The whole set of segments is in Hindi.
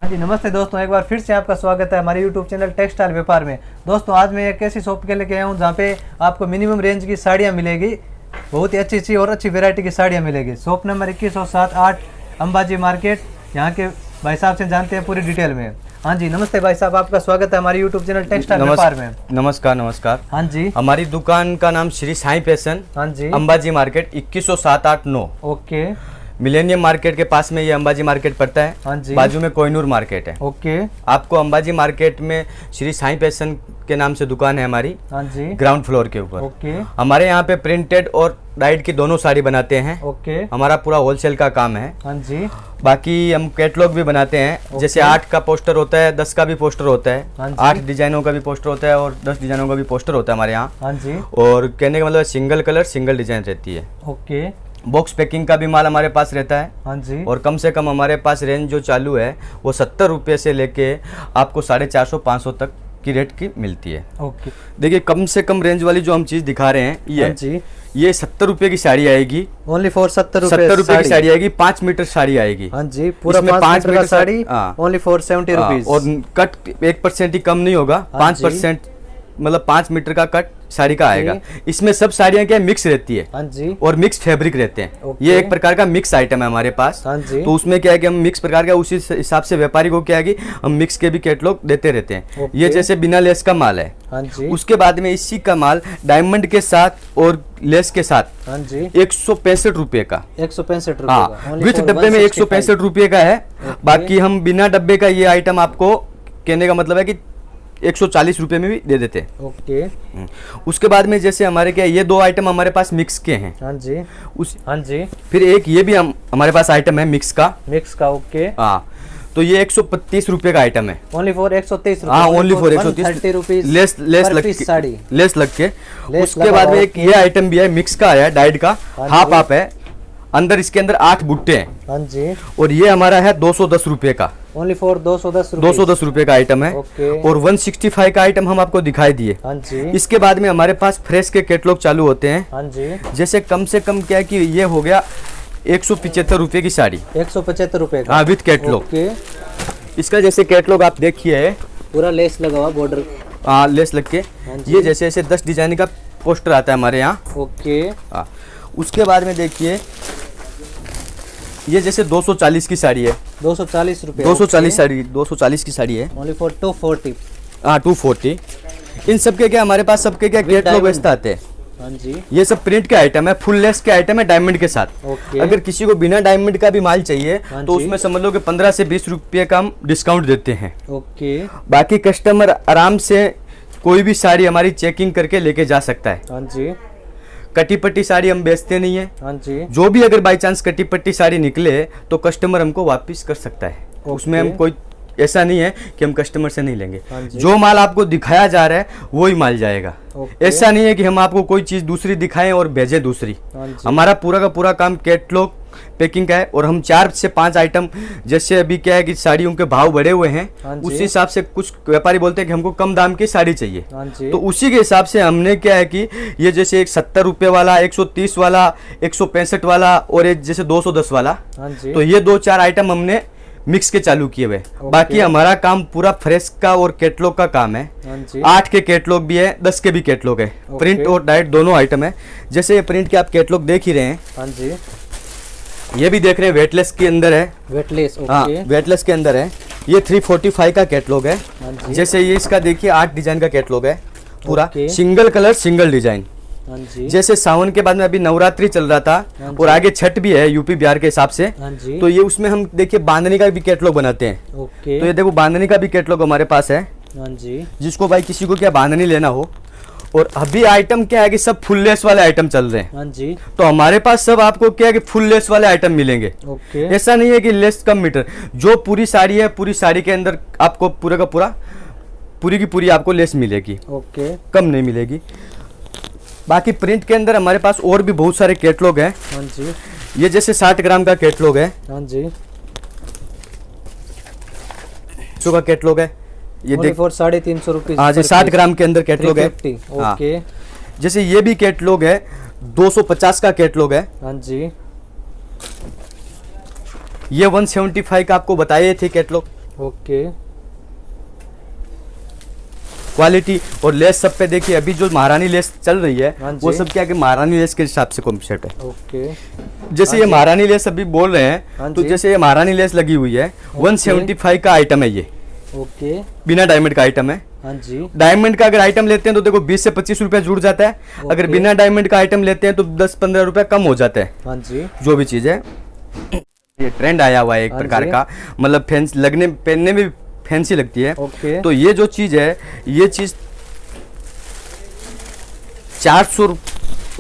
हाँ जी, नमस्ते दोस्तों, एक बार फिर से आपका स्वागत है हमारे YouTube चैनल टेक्सटाइल व्यापार में। दोस्तों आज मैं एक ऐसी शॉप के लेके आया हूँ जहाँ पे आपको मिनिमम रेंज की साड़ियाँ मिलेगी, बहुत ही अच्छी और अच्छी वैरायटी की साड़ियाँ मिलेगी। Shop number 2107 Ambaji market. यहाँ के भाई साहब से जानते हैं पूरी डिटेल में। हाँ जी, नमस्ते भाई साहब, आपका स्वागत है हमारे YouTube चैनल टेक्सटाइल व्यापार में। नमस्कार। हाँ जी, हमारी दुकान का नाम श्री साईं फैशन, हाँ जी, Ambaji market 2107-8-9। Okay, millennium market के पास में ये अंबाजी मार्केट पड़ता है। हाँ जी, बाजू में कोहिनूर मार्केट है। ओके, आपको अंबाजी मार्केट में श्री साईं फैशन के नाम से दुकान है हमारी, हाँ जी, ग्राउंड फ्लोर के ऊपर। ओके, हमारे यहाँ पे प्रिंटेड और डाइड की दोनों साड़ी बनाते हैं। ओके, हमारा पूरा होलसेल का काम है। हाँ जी, बाकी हम कैटलॉग भी बनाते हैं, जैसे 8 का पोस्टर होता है, 10 का भी पोस्टर होता है, हाँ जी, 8 डिजाइनों का भी पोस्टर होता है और 10 डिजाइनों का भी पोस्टर होता है हमारे यहाँ। हाँ जी, और कहने का मतलब सिंगल कलर सिंगल डिजाइन रहती है। ओके, बॉक्स पैकिंग का भी माल हमारे पास रहता है। हाँ जी, और कम से कम हमारे पास रेंज जो चालू है वो 70 रुपये से लेके आपको 450-500 तक की रेट की मिलती है। ओके, देखिए कम से कम रेंज वाली जो हम चीज़ दिखा रहे हैं हाँ जी, ये 70 रुपये की साड़ी आएगी। ओनली फॉर 70 रुपये की साड़ी आएगी, 5 मीटर साड़ी आएगी। हाँ जी, पूरा इसमें 5 मीटर का साड़ी हाँ। Only for 70 rupees. और कट 1% ही कम नहीं होगा, हाँ 5% मतलब 5 मीटर का कट साड़ी का आएगा। इसमें सब साड़ियाँ क्या मिक्स रहती है, हाँ जी, और मिक्स फैब्रिक रहते हैं। ओके। ये एक प्रकार का मिक्स आइटम है हमारे पास। हाँ जी, तो उसमें क्या है कि हम मिक्स प्रकार का उसी हिसाब से व्यापारी को क्या है कि हम मिक्स के भी कैटलॉग देते रहते हैं। ओके। ये जैसे बिना लेस का माल है, हाँ जी, उसके बाद में इसी का माल डायमंड के साथ और लेस के साथ हाँ जी, 165 रुपये का। 165 रुपये हाँ, का only विथ for डब्बे में 165 रुपये का है। ओके। बाकी हम बिना डब्बे का ये आइटम आपको कहने का मतलब है कि 140 रुपये में भी दे देते हैं। ओके, उसके बाद में जैसे हमारे क्या ये 2 आइटम हमारे पास मिक्स के हैं। हाँ जी, हाँ जी, फिर एक ये भी हमारे पास आइटम है मिक्स का। मिक्स का, ओके, हाँ, तो ये 135 रुपये का आइटम है। ओनली फॉर 130 हाँ, ओनली फॉर 130 रुपीज लेस लग के साड़ी, लेस लग के। लेस उसके लगा बाद में हुआ, एक ये आइटम भी है मिक्स का आया, डाइड का, हाँ हाफ जी। हाफ है, अंदर इसके अंदर 8 बुट्टे हैं। हाँ जी, और ये हमारा है 210 रुपये का। ओनली फॉर 210 210 रुपये का आइटम है। ओके। और 165 का आइटम हम आपको दिखाई दिए। हाँ जी, इसके बाद में हमारे पास फ्रेश के कैटलॉग चालू होते हैं। हाँ जी, जैसे कम से कम क्या है कि ये हो गया 175 रुपये की साड़ी। 175 रुपये का, हाँ, विथ कैटलॉग। ओके, इसका जैसे कैटलॉग आप देखिए, पूरा लेस लगा हुआ बॉर्डर, हाँ लेस लग के। हाँ जी। ये जैसे ऐसे 10 डिजाइन का पोस्टर आता है हमारे यहाँ। ओके, हाँ, उसके बाद में देखिए ये जैसे 240 की साड़ी है। 240 रुपये, 240 साड़ी, 240 की साड़ी है। Only for 240। हाँ, 240। इन सबके क्या हमारे पास सबके क्या कैटलॉग diamond। व्यस्त आते हैं। हाँ जी, ये सब प्रिंट के आइटम है, फुल लेस के आइटम है डायमंड के साथ। ओके। अगर किसी को बिना डायमंड का भी माल चाहिए हाँ तो जी। उसमें समझ लो कि 15 से 20 रुपये का हम डिस्काउंट देते हैं। ओके, बाकी कस्टमर आराम से कोई भी साड़ी हमारी चेकिंग करके लेके जा सकता है। हाँ जी, कटी पट्टी साड़ी हम बेचते नहीं है। हाँ जी, जो भी अगर बाई चांस कटी पट्टी साड़ी निकले तो कस्टमर हमको वापस कर सकता है। उसमें हम कोई ऐसा नहीं है कि हम कस्टमर से नहीं लेंगे। हाँ जी। जो माल आपको दिखाया जा रहा है वही माल जाएगा। ओके। ऐसा नहीं है कि हम आपको कोई चीज़ दूसरी दिखाएं और भेजें दूसरी। हाँ जी, हमारा पूरा का पूरा काम कैटलॉग पैकिंग का है। और हम 4 से 5 आइटम, जैसे अभी क्या है कि साड़ियों के भाव बढ़े हुए हैं, हाँ जी। उसी हिसाब से कुछ व्यापारी बोलते हैं कि हमको कम दाम की साड़ी चाहिए। हाँ जी, तो उसी के हिसाब से हमने क्या है कि ये जैसे एक 70 रुपये वाला, 130 वाला, 165 वाला और एक जैसे 210 वाला, हाँ जी, तो ये 2-4 आइटम हमने मिक्स के चालू किए हुए। बाकी हमारा काम पूरा फ्रेश का और कैटलॉग का काम है। हाँ जी, 8 के कैटलॉग भी है, 10 के भी कैटलॉग है। प्रिंट और डाइट दोनों आइटम है। जैसे ये प्रिंट के आप कैटलॉग देख ही रहे हैं, हाँ जी, ये भी देख रहे हैं वेटलेस के अंदर है। वेटलेस, हाँ, ओके, वेटलेस के अंदर है। ये 345 का कैटलॉग है। हाँ जी, जैसे ये इसका देखिए 8 डिजाइन का कैटलॉग है पूरा, okay. Single colour single design. हाँ जी, जैसे सावन के बाद में अभी नवरात्रि चल रहा था हाँ और आगे छठ भी है यूपी बिहार के हिसाब से, हाँ जी, तो ये उसमें हम देखिए बांधनी का भी कैटलॉग बनाते हैं। ओके, तो ये देखो बांधनी का भी कैटलॉग हमारे पास है, हाँ जी, जिसको भाई किसी को क्या बांधनी लेना हो। और अभी आइटम क्या है कि सब फुल लेस वाले आइटम चल रहे हैं। हाँ जी, तो हमारे पास सब आपको क्या है कि फुल लेस वाले आइटम मिलेंगे। ओके, ऐसा नहीं है कि लेस कम मीटर, जो पूरी साड़ी है पूरी साड़ी के अंदर आपको पूरा का पूरा पूरी की पूरी आपको लेस मिलेगी, ओके, कम नहीं मिलेगी। बाकी प्रिंट के अंदर हमारे पास और भी बहुत सारे कैटलॉग हैं। हाँ जी, ये जैसे 60 ग्राम का कैटलॉग है, हाँ जी, 100 का कैटलॉग है। ये देख, 350 रुपीज। हाँ जी, 60 ग्राम के अंदर कैटलॉग है। 350, हाँ। ओके, जैसे ये भी कैटलॉग है, 250 का कैटलॉग है। हाँ जी, ये 175 का आपको बताए थे कैटलॉग। ओके। क्वालिटी और लेस सब पे देखिए, अभी जो महारानी लेस चल रही है हाँ वो जी। सब क्या कि महारानी लेस के हिसाब से कॉम्पिटेट है। ओके। जैसे ये महारानी लेस अभी बोल रहे हैं, हाँ तो जी। जैसे ये महारानी लेस लगी हुई है, 175 का आइटम है ये, ओके। बिना डायमंड का आइटम है। हाँ जी। डायमंड का अगर आइटम लेते हैं तो देखो 20 से 25 रुपया जुड़ जाता है, अगर ओके। बिना डायमंड का आइटम लेते हैं तो 10-15 रुपया कम हो जाता है, हाँ जी। जो भी चीज़ है। ये ट्रेंड आया हुआ है एक हाँ प्रकार जी। का, मतलब फैंस लगने पहनने में फैंसी लगती है। ओके। तो ये जो चीज़ है, ये चीज़ 400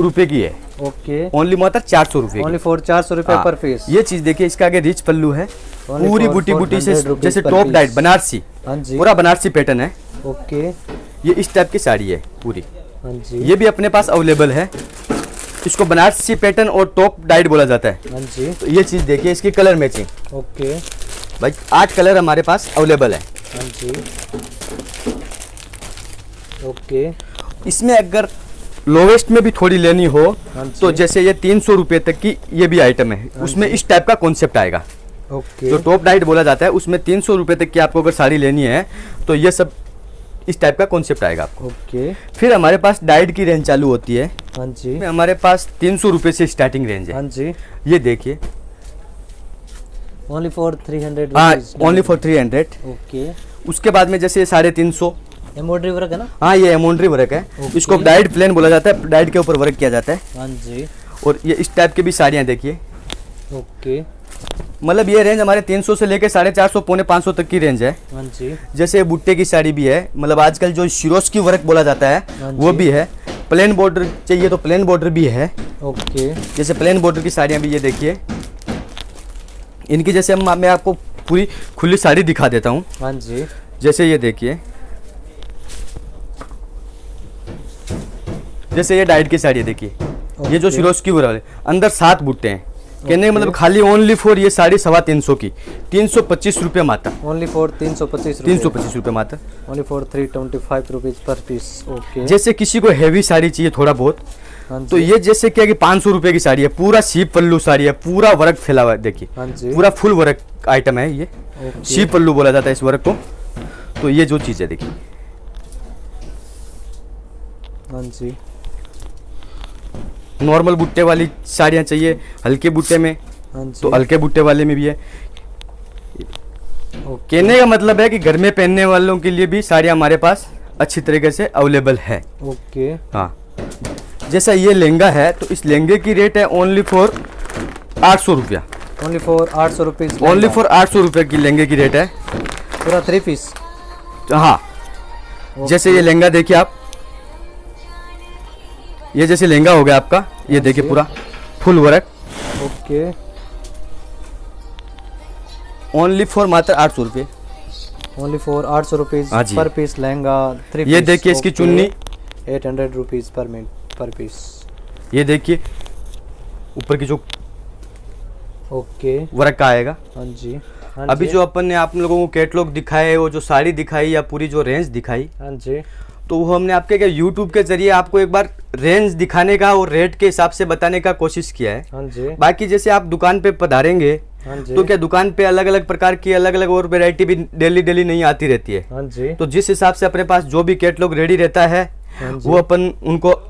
रुपये की है, ओके। ओनली मात्र 400 रुपये ओनली की। फॉर 400 रुपये हाँ, पर पीस। ये चीज़ देखिए, इसका आगे रिच पल्लू है, Only पूरी for बूटी बूटी से 400 rupees जैसे per top piece। Diet Banarasi, हाँ जी। पूरा बनारसी पैटर्न है। ओके। ये इस टाइप की साड़ी है पूरी, हाँ जी। ये भी अपने पास अवेलेबल है। इसको बनारसी पैटर्न और टॉप डाइट बोला जाता है। हाँ जी। तो ये चीज़ देखिए, इसकी कलर मैचिंग ओके। भाई 8 कलर हमारे पास अवेलेबल है। हाँ जी। ओके। इसमें अगर लोवेस्ट में भी थोड़ी लेनी हो हाँ जी। तो जैसे ये 300 रुपये तक की ये भी आइटम है, उसमें इस टाइप का कॉन्सेप्ट आएगा। ओके। जो टॉप डाइट बोला जाता है उसमें 300 रुपये तक की आपको अगर साड़ी लेनी है तो ये सब इस टाइप का कॉन्सेप्ट आएगा आपको। ओके। फिर हमारे पास डाइट की रेंज चालू होती है, हाँ जी। हमारे पास 300 रुपये से स्टार्टिंग रेंज है। हाँ जी। ये देखिए, ओनली फॉर 300 हाँ रुपीस। Only for 300। ओके। उसके बाद में जैसे 350। एम्ब्रॉयडरी वर्क है ना? हाँ ये एमोन्ड्री वर्क है, ओके। इसको डाइट प्लेन बोला जाता है, डाइट के ऊपर वर्क किया जाता है। हाँ जी। और ये इस टाइप की भी साड़ियाँ देखिए, ओके। मतलब ये रेंज हमारे 300 से लेकर 450 पौने 500 तक की रेंज है। हाँ जी। जैसे बुट्टे की साड़ी भी है, मतलब आजकल जो शिरोज की वर्क बोला जाता है हाँ वो जी। भी है। प्लेन बॉर्डर चाहिए तो प्लेन बॉर्डर भी है। ओके। जैसे प्लेन बॉर्डर की साड़ियाँ भी ये देखिए, इनकी जैसे मैं आपको पूरी खुली साड़ी दिखा देता हूँ। हाँ जी। जैसे ये देखिए, जैसे ये डाइट की साड़ी है देखिए, ये जो ओके। शिरोज की वर्क है, अंदर 7 बुट्टे हैं। कहने का मतलब खाली ओनली फॉर ये साड़ी 325 की 325 रुपये मात्र। ओनली फॉर 325 325 रुपये मात्र। Only for 325 rupees per piece. Okay. जैसे किसी को हैवी साड़ी चाहिए थोड़ा बहुत, हाँ जी। तो ये जैसे क्या कि 500 रुपये की साड़ी है, पूरा सीप पल्लू साड़ी है, पूरा वर्क फैला हुआ है देखिए, हाँ जी। पूरा फुल वर्क आइटम है ये। ओके। सीप पल्लू बोला जाता है इस वर्क को। तो ये जो चीज़ है देखिए, हाँ जी। नॉर्मल बुट्टे वाली साड़ियाँ चाहिए हल्के बुट्टे में, हाँ जी। तो हल्के बुट्टे वाले में भी है। ओके। कहने का मतलब है कि घर में पहनने वालों के लिए भी साड़ियाँ हमारे पास अच्छी तरीके से अवेलेबल है। ओके। हाँ, जैसा ये लहंगा है तो इस लहंगे की रेट है ओनली फॉर 800 रुपया। Only for 800 rupees. Only for 800 रुपये की लहंगे की रेट है। पूरा 3 पीस। तो हाँ, जैसे ये लहंगा देखिए आप, ये जैसे लहंगा हो गया आपका, ये देखिए पूरा full work, okay. Only for मात्र 800 रुपये। ओनली फॉर 800 रुपीज हाँ जी। पर पीस लहंगा 3 ये देखिए इसकी चुन्नी, 800 रुपीज पर पीस। ये देखिए ऊपर की जो ओके। वर्क का आएगा। हाँ जी। हाँ अभी जी। जो अपन ने आप लोगों को कैटलॉग दिखाए, वो जो साड़ी दिखाई या पूरी जो रेंज दिखाई, हाँ जी। तो वो हमने आपके क्या यूट्यूब के जरिए आपको एक बार रेंज दिखाने का और रेट के हिसाब से बताने का कोशिश किया है। हाँ जी। बाकी जैसे आप दुकान पे पधारेंगे हाँ जी। तो क्या दुकान पे अलग अलग प्रकार की अलग अलग और वैरायटी भी डेली डेली नहीं आती रहती है। हाँ जी। तो जिस हिसाब से अपने पास जो भी कैटलॉग रेडी रहता है हाँ जी। वो अपन उनको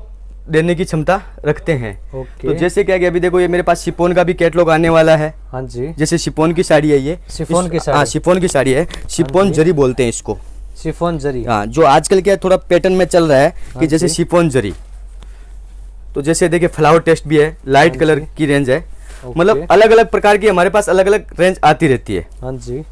देने की क्षमता रखते हैं। ओके। तो जैसे क्या कि अभी देखो ये मेरे पास शिफॉन का भी कैटलॉग आने वाला है। हाँ जी। जैसे शिफॉन की साड़ी है ये, शिफॉन की साड़ी। हाँ शिफॉन की साड़ी है, शिफॉन जी। जरी बोलते हैं इसको। शिफॉन जरी। हाँ, जो आजकल क्या थोड़ा पैटर्न में चल रहा है कि हाँ जैसे जी। शिफॉन जरी। तो जैसे देखिए फ्लावर टेस्ट भी है, लाइट हाँ कलर जी। की रेंज है, ओके। मतलब अलग अलग प्रकार की हमारे पास अलग अलग रेंज आती रहती है। हाँ जी।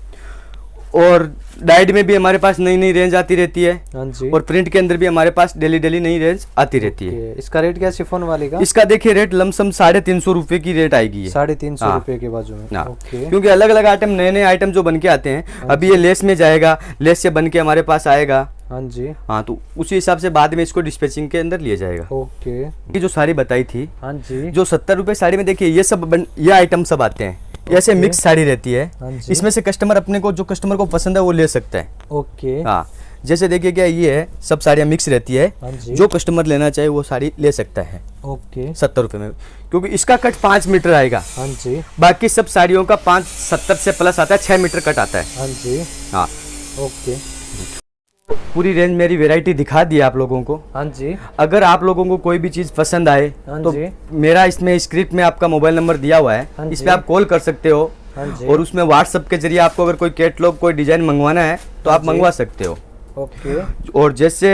और डाइट में भी हमारे पास नई नई रेंज आती रहती है, हाँ जी। और प्रिंट के अंदर भी हमारे पास डेली डेली नई रेंज आती रहती है। ओके। इसका रेट क्या है शिफॉन वाले का? इसका देखिए रेट लमसम 350 रुपये की रेट आएगी ये। 350 हाँ। रुपए के बाजू में। हाँ, ओके। क्योंकि अलग अलग आइटम नए नए आइटम जो बन के आते हैं, अभी ये लेस में जाएगा, लेस से बन के हमारे पास आएगा। हाँ जी। हाँ, तो उसी हिसाब से बाद में इसको डिस्पैचिंग के अंदर लिया जाएगा। ओके। ये जो साड़ी बताई थी, हाँ जी। जो 70 रुपये साड़ी में देखिए ये सब ये आइटम सब आते हैं, ऐसे ओके। मिक्स साड़ी रहती है। हाँ जी। इसमें से कस्टमर अपने को जो कस्टमर को पसंद है वो ले सकता है। ओके। हाँ, जैसे देखिए क्या ये है, सब साड़ियाँ मिक्स रहती है। हाँ जी। जो कस्टमर लेना चाहे वो साड़ी ले सकता है ओके। 70 रुपये में, क्योंकि इसका कट 5 मीटर आएगा। हाँ जी। बाकी सब साड़ियों का 570 से प्लस आता है, 6 मीटर कट आता है। हाँ जी। हाँ, ओके। पूरी रेंज मेरी वैरायटी दिखा दी आप लोगों को। हाँ जी। अगर आप लोगों को कोई भी चीज़ पसंद आए हाँ तो जी। मेरा इसमें स्क्रिप्ट में आपका मोबाइल नंबर दिया हुआ है, हाँ इस जी। पे आप कॉल कर सकते हो। हाँ जी। और उसमें व्हाट्सएप के जरिए आपको अगर कोई कैटलॉग, कोई डिजाइन मंगवाना है तो हाँ आप जी। मंगवा सकते हो। ओके। और जैसे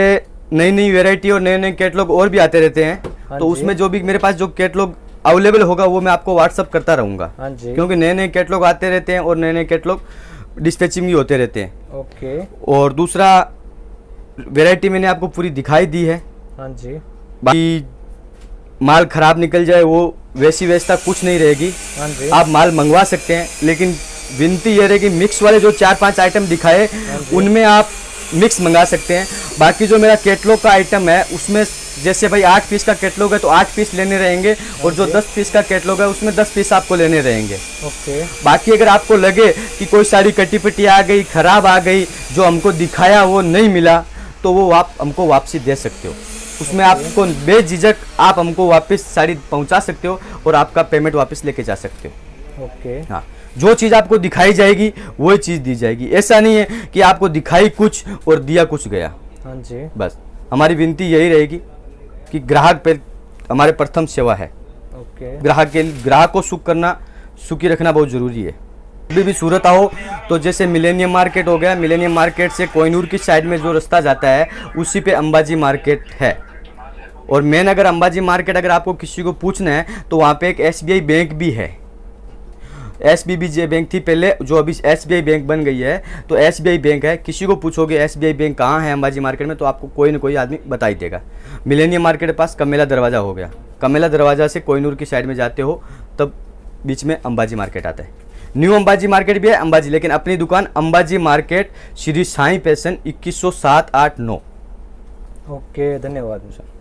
नई नई वैरायटी और नए नए कैटलॉग और भी आते रहते हैं, हाँ तो जी। उसमें जो भी मेरे पास जो कैटलॉग अवेलेबल होगा वो मैं आपको व्हाट्सअप करता रहूँगा। हाँ जी। क्योंकि नए नए कैटलॉग आते रहते हैं और नए नए कैटलॉग डिस्पैचिंग भी होते रहते हैं। ओके। और दूसरा, वैरायटी मैंने आपको पूरी दिखाई दी है। हाँ जी। बाकी माल खराब निकल जाए वो वैसी व्यवस्था कुछ नहीं रहेगी। हाँ जी। आप माल मंगवा सकते हैं, लेकिन विनती ये रहेगी मिक्स वाले जो 4-5 आइटम दिखाए जी। उनमें आप मिक्स मंगा सकते हैं। बाकी जो मेरा कैटलॉग का आइटम है उसमें जैसे भाई 8 पीस का कैटलॉग है तो 8 पीस लेने रहेंगे, और जो 10 पीस का कैटलॉग है उसमें 10 पीस आपको लेने रहेंगे। ओके। बाकी अगर आपको लगे कि कोई साड़ी कटी पिटी आ गई, खराब आ गई, जो हमको दिखाया वो नहीं मिला, तो वो आप हमको वापसी दे सकते हो। उसमें आपको बेझिझक आप हमको वापस साड़ी पहुंचा सकते हो और आपका पेमेंट वापस लेके जा सकते हो। ओके। हाँ, जो चीज़ आपको दिखाई जाएगी वही चीज़ दी जाएगी। ऐसा नहीं है कि आपको दिखाई कुछ और दिया कुछ गया। हाँ जी। बस हमारी विनती यही रहेगी कि ग्राहक पे हमारे प्रथम सेवा है। ओके। ग्राहक को सुखी रखना बहुत ज़रूरी है। कभी भी सूरत आओ तो जैसे मिलेनियम मार्केट हो गया, मिलेनियम मार्केट से कोहिनूर की साइड में जो रास्ता जाता है उसी पे अंबाजी मार्केट है। और मेन अगर अंबाजी मार्केट अगर आपको किसी को पूछना है तो वहाँ पे एक SBI बैंक भी है। SBBJ बैंक थी पहले, जो अभी SBI बैंक बन गई है, तो SBI बैंक है। किसी को पूछोगे SBI बैंक कहाँ है अंबाजी मार्केट में, तो आपको कोई ना कोई आदमी बता ही देगा। मिलेनियम मार्केट के पास कमेला दरवाज़ा हो गया, कमेला दरवाज़ा से कोहिनूर की साइड में जाते हो तब बीच में अंबाजी मार्केट आता है। न्यू अंबाजी मार्केट भी है अंबाजी, लेकिन अपनी दुकान अंबाजी मार्केट, श्री साईं पैसन 2107-8-9। ओके, धन्यवाद सर।